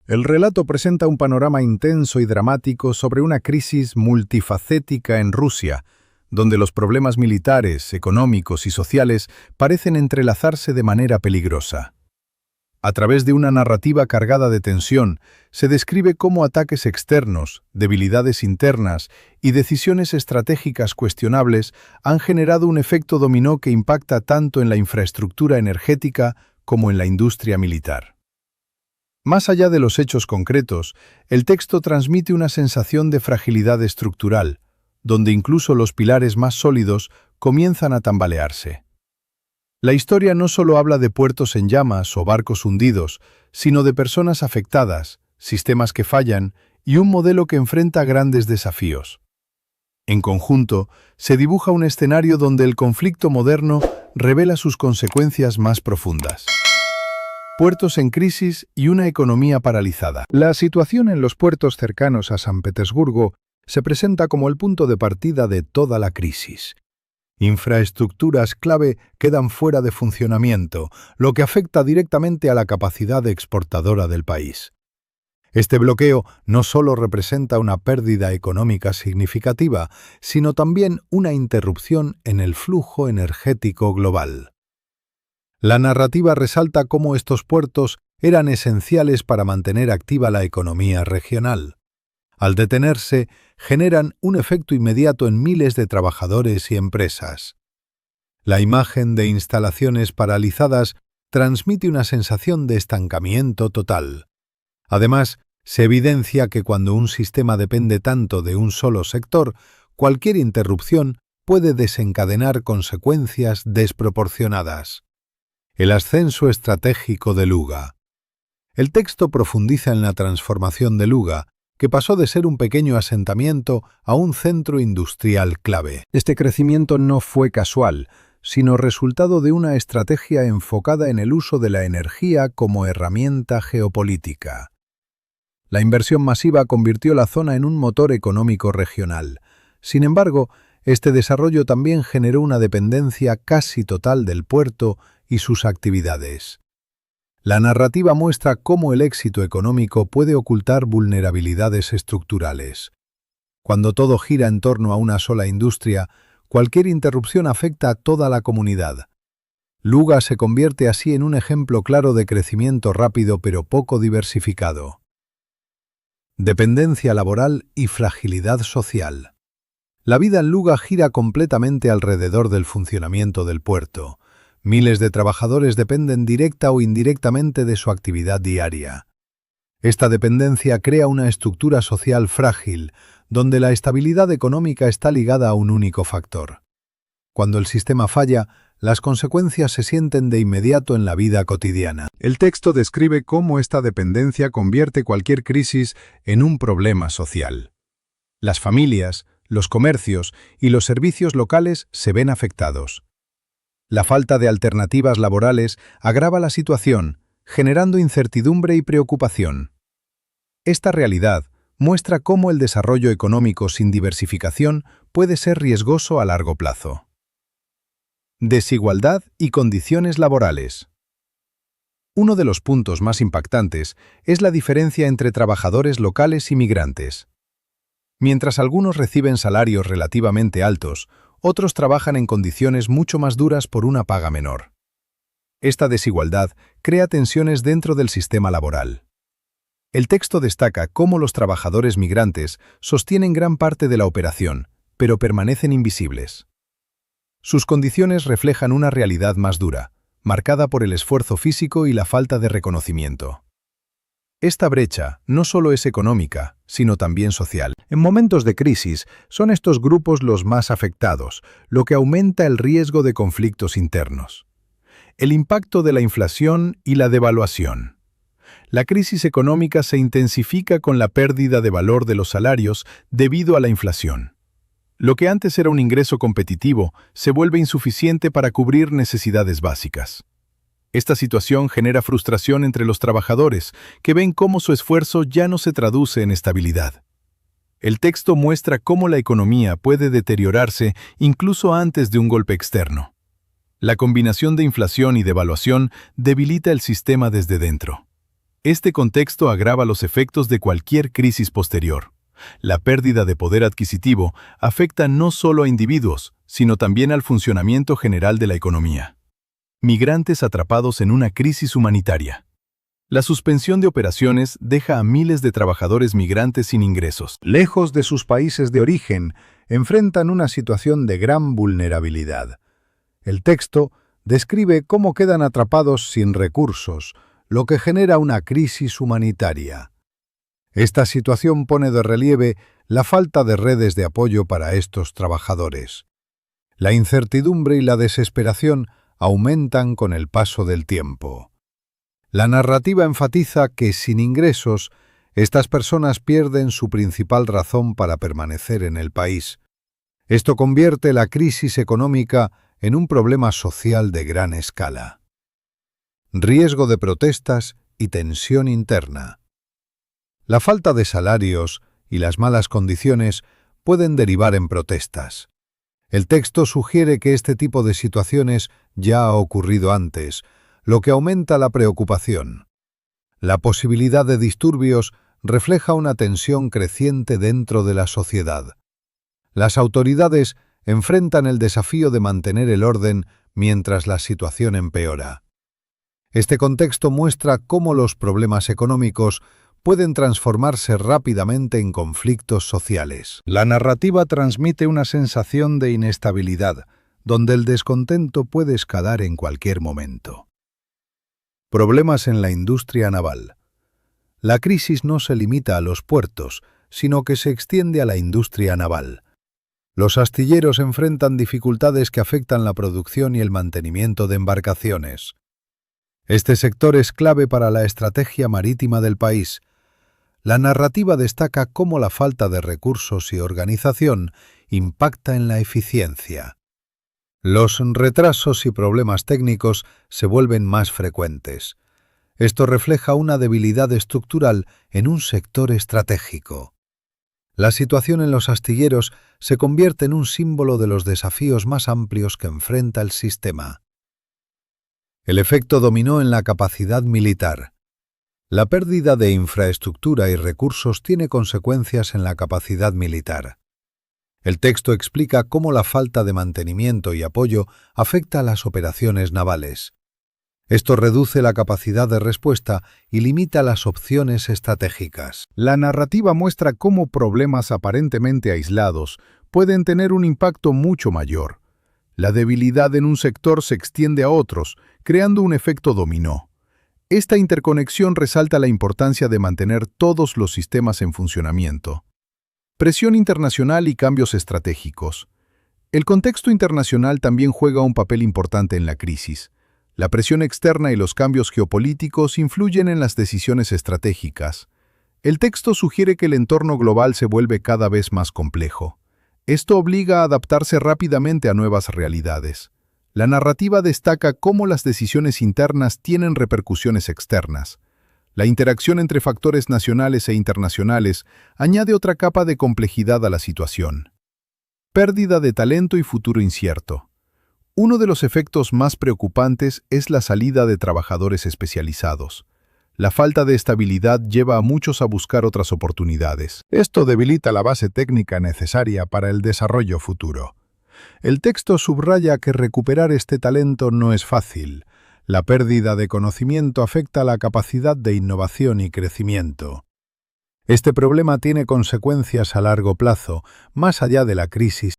El relato presenta un panorama intenso y dramático sobre una crisis multifacética en Rusia, donde los problemas militares, económicos y sociales parecen entrelazarse de manera peligrosa. A través de una narrativa cargada de tensión, se describe cómo ataques externos, debilidades internas y decisiones estratégicas cuestionables han generado un efecto dominó que impacta tanto en la infraestructura energética como en la industria militar. Más allá de los hechos concretos, el texto transmite una sensación de fragilidad estructural, donde incluso los pilares más sólidos comienzan a tambalearse. La historia no solo habla de puertos en llamas o barcos hundidos, sino de personas afectadas, sistemas que fallan y un modelo que enfrenta grandes desafíos. En conjunto, se dibuja un escenario donde el conflicto moderno revela sus consecuencias más profundas. Puertos en crisis y una economía paralizada. La situación en los puertos cercanos a San Petersburgo se presenta como el punto de partida de toda la crisis. Infraestructuras clave quedan fuera de funcionamiento, lo que afecta directamente a la capacidad exportadora del país. Este bloqueo no solo representa una pérdida económica significativa, sino también una interrupción en el flujo energético global. La narrativa resalta cómo estos puertos eran esenciales para mantener activa la economía regional. Al detenerse, generan un efecto inmediato en miles de trabajadores y empresas. La imagen de instalaciones paralizadas transmite una sensación de estancamiento total. Además, se evidencia que cuando un sistema depende tanto de un solo sector, cualquier interrupción puede desencadenar consecuencias desproporcionadas. El ascenso estratégico de Luga. El texto profundiza en la transformación de Luga, que pasó de ser un pequeño asentamiento a un centro industrial clave. Este crecimiento no fue casual, sino resultado de una estrategia enfocada en el uso de la energía como herramienta geopolítica. La inversión masiva convirtió la zona en un motor económico regional. Sin embargo, este desarrollo también generó una dependencia casi total del puerto y sus actividades. La narrativa muestra cómo el éxito económico puede ocultar vulnerabilidades estructurales. Cuando todo gira en torno a una sola industria, cualquier interrupción afecta a toda la comunidad. Luga se convierte así en un ejemplo claro de crecimiento rápido pero poco diversificado. Dependencia laboral y fragilidad social. La vida en Luga gira completamente alrededor del funcionamiento del puerto. Miles de trabajadores dependen directa o indirectamente de su actividad diaria. Esta dependencia crea una estructura social frágil, donde la estabilidad económica está ligada a un único factor. Cuando el sistema falla, las consecuencias se sienten de inmediato en la vida cotidiana. El texto describe cómo esta dependencia convierte cualquier crisis en un problema social. Las familias, los comercios y los servicios locales se ven afectados. La falta de alternativas laborales agrava la situación, generando incertidumbre y preocupación. Esta realidad muestra cómo el desarrollo económico sin diversificación puede ser riesgoso a largo plazo. Desigualdad y condiciones laborales. Uno de los puntos más impactantes es la diferencia entre trabajadores locales y migrantes. Mientras algunos reciben salarios relativamente altos, otros trabajan en condiciones mucho más duras por una paga menor. Esta desigualdad crea tensiones dentro del sistema laboral. El texto destaca cómo los trabajadores migrantes sostienen gran parte de la operación, pero permanecen invisibles. Sus condiciones reflejan una realidad más dura, marcada por el esfuerzo físico y la falta de reconocimiento. Esta brecha no solo es económica, sino también social. En momentos de crisis, son estos grupos los más afectados, lo que aumenta el riesgo de conflictos internos. El impacto de la inflación y la devaluación. La crisis económica se intensifica con la pérdida de valor de los salarios debido a la inflación. Lo que antes era un ingreso competitivo se vuelve insuficiente para cubrir necesidades básicas. Esta situación genera frustración entre los trabajadores, que ven cómo su esfuerzo ya no se traduce en estabilidad. El texto muestra cómo la economía puede deteriorarse incluso antes de un golpe externo. La combinación de inflación y devaluación debilita el sistema desde dentro. Este contexto agrava los efectos de cualquier crisis posterior. La pérdida de poder adquisitivo afecta no solo a individuos, sino también al funcionamiento general de la economía. Migrantes atrapados en una crisis humanitaria. La suspensión de operaciones deja a miles de trabajadores migrantes sin ingresos. Lejos de sus países de origen, enfrentan una situación de gran vulnerabilidad. El texto describe cómo quedan atrapados sin recursos, lo que genera una crisis humanitaria. Esta situación pone de relieve la falta de redes de apoyo para estos trabajadores. La incertidumbre y la desesperación aumentan con el paso del tiempo. La narrativa enfatiza que, sin ingresos, estas personas pierden su principal razón para permanecer en el país. Esto convierte la crisis económica en un problema social de gran escala. Riesgo de protestas y tensión interna. La falta de salarios y las malas condiciones pueden derivar en protestas. El texto sugiere que este tipo de situaciones ya ha ocurrido antes, lo que aumenta la preocupación. La posibilidad de disturbios refleja una tensión creciente dentro de la sociedad. Las autoridades enfrentan el desafío de mantener el orden mientras la situación empeora. Este contexto muestra cómo los problemas económicos pueden transformarse rápidamente en conflictos sociales. La narrativa transmite una sensación de inestabilidad, donde el descontento puede escalar en cualquier momento. Problemas en la industria naval. La crisis no se limita a los puertos, sino que se extiende a la industria naval. Los astilleros enfrentan dificultades que afectan la producción y el mantenimiento de embarcaciones. Este sector es clave para la estrategia marítima del país. La narrativa destaca cómo la falta de recursos y organización impacta en la eficiencia. Los retrasos y problemas técnicos se vuelven más frecuentes. Esto refleja una debilidad estructural en un sector estratégico. La situación en los astilleros se convierte en un símbolo de los desafíos más amplios que enfrenta el sistema. El efecto dominó en la capacidad militar. La pérdida de infraestructura y recursos tiene consecuencias en la capacidad militar. El texto explica cómo la falta de mantenimiento y apoyo afecta a las operaciones navales. Esto reduce la capacidad de respuesta y limita las opciones estratégicas. La narrativa muestra cómo problemas aparentemente aislados pueden tener un impacto mucho mayor. La debilidad en un sector se extiende a otros, creando un efecto dominó. Esta interconexión resalta la importancia de mantener todos los sistemas en funcionamiento. Presión internacional y cambios estratégicos. El contexto internacional también juega un papel importante en la crisis. La presión externa y los cambios geopolíticos influyen en las decisiones estratégicas. El texto sugiere que el entorno global se vuelve cada vez más complejo. Esto obliga a adaptarse rápidamente a nuevas realidades. La narrativa destaca cómo las decisiones internas tienen repercusiones externas. La interacción entre factores nacionales e internacionales añade otra capa de complejidad a la situación. Pérdida de talento y futuro incierto. Uno de los efectos más preocupantes es la salida de trabajadores especializados. La falta de estabilidad lleva a muchos a buscar otras oportunidades. Esto debilita la base técnica necesaria para el desarrollo futuro. El texto subraya que recuperar este talento no es fácil. La pérdida de conocimiento afecta la capacidad de innovación y crecimiento. Este problema tiene consecuencias a largo plazo, más allá de la crisis.